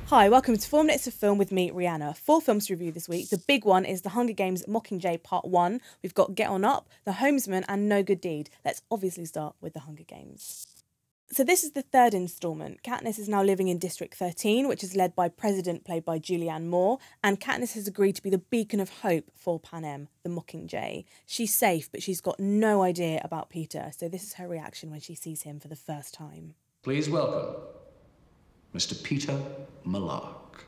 Hi, welcome to 4 Minutes of Film with me, Rhianna. 4 films to review this week. The big one is The Hunger Games Mockingjay Part 1. We've got Get On Up, The Homesman and No Good Deed. Let's obviously start with The Hunger Games. So this is the third instalment. Katniss is now living in District 13, which is led by President played by Julianne Moore, and Katniss has agreed to be the beacon of hope for Panem, the Mockingjay. She's safe, but she's got no idea about Peter, so this is her reaction when she sees him for the first time. Please welcome Mr. Peter Malark.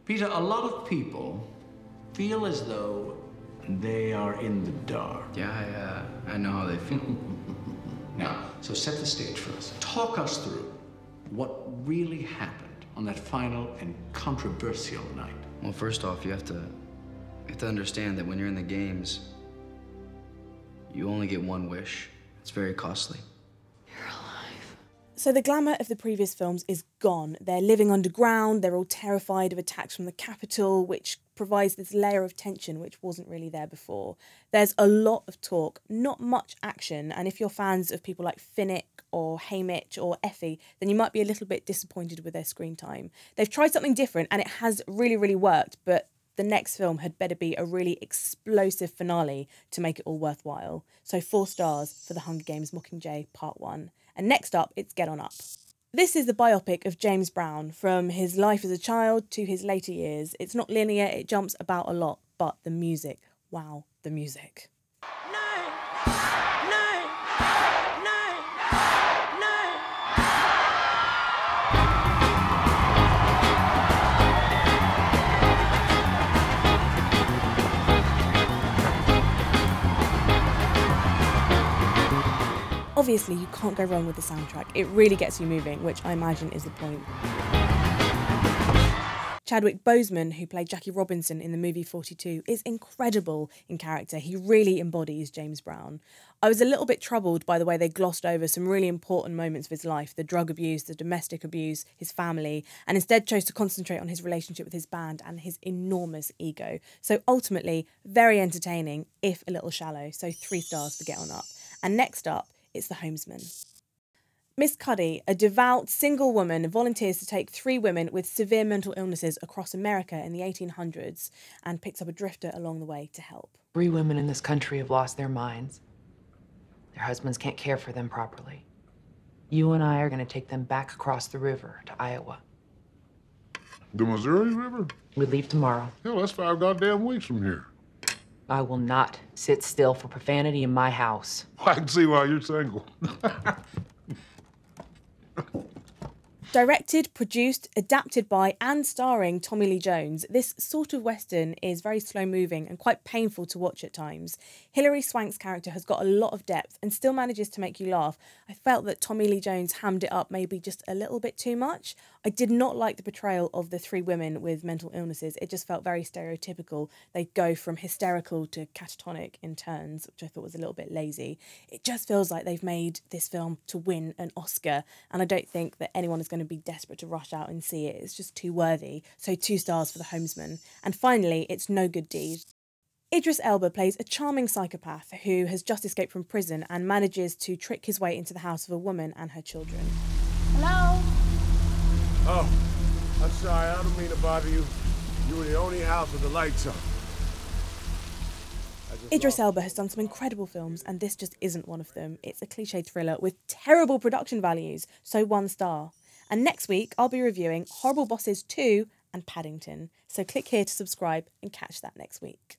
Peter, a lot of people feel as though they are in the dark. Yeah, I know how they feel. Now, so set the stage for us. Talk us through what really happened on that final and controversial night. Well, first off, you have to understand that when you're in the games, you only get one wish. It's very costly. So the glamour of the previous films is gone. They're living underground, they're all terrified of attacks from the Capitol, which provides this layer of tension which wasn't really there before. There's a lot of talk, not much action, and if you're fans of people like Finnick or Haymitch or Effie, then you might be a little bit disappointed with their screen time. They've tried something different and it has really, really worked, but the next film had better be a really explosive finale to make it all worthwhile. So 4 stars for The Hunger Games Mockingjay Part 1. And next up, it's Get On Up. This is the biopic of James Brown, from his life as a child to his later years. It's not linear, it jumps about a lot, but the music, wow, the music. Obviously, you can't go wrong with the soundtrack. It really gets you moving, which I imagine is the point. Chadwick Boseman, who played Jackie Robinson in the movie 42, is incredible in character. He really embodies James Brown. I was a little bit troubled by the way they glossed over some really important moments of his life, the drug abuse, the domestic abuse, his family, and instead chose to concentrate on his relationship with his band and his enormous ego. So ultimately, very entertaining, if a little shallow. So 3 stars for Get On Up. And next up, it's The Homesman. Miss Cuddy, a devout single woman, volunteers to take 3 women with severe mental illnesses across America in the 1800s and picks up a drifter along the way to help. 3 women in this country have lost their minds. Their husbands can't care for them properly. You and I are going to take them back across the river to Iowa. The Missouri River? We leave tomorrow. Hell, that's 5 goddamn weeks from here. I will not sit still for profanity in my house. I can see why you're single. Directed, produced, adapted by and starring Tommy Lee Jones, this sort of Western is very slow-moving and quite painful to watch at times. Hilary Swank's character has got a lot of depth and still manages to make you laugh. I felt that Tommy Lee Jones hammed it up maybe just a little bit too much. I did not like the portrayal of the 3 women with mental illnesses. It just felt very stereotypical. They go from hysterical to catatonic in turns, which I thought was a little bit lazy. It just feels like they've made this film to win an Oscar, and I don't think that anyone is going to be desperate to rush out and see it. It's just too worthy. So 2 stars for The Homesman. And finally, it's No Good Deed. Idris Elba plays a charming psychopath who has just escaped from prison and manages to trick his way into the house of a woman and her children. Hello? Oh, I'm sorry, I don't mean to bother you. You were the only house with the lights on. Idris Elba has done some incredible films, and this just isn't one of them. It's a cliche thriller with terrible production values, so 1 star. And next week, I'll be reviewing Horrible Bosses 2 and Paddington. So click here to subscribe and catch that next week.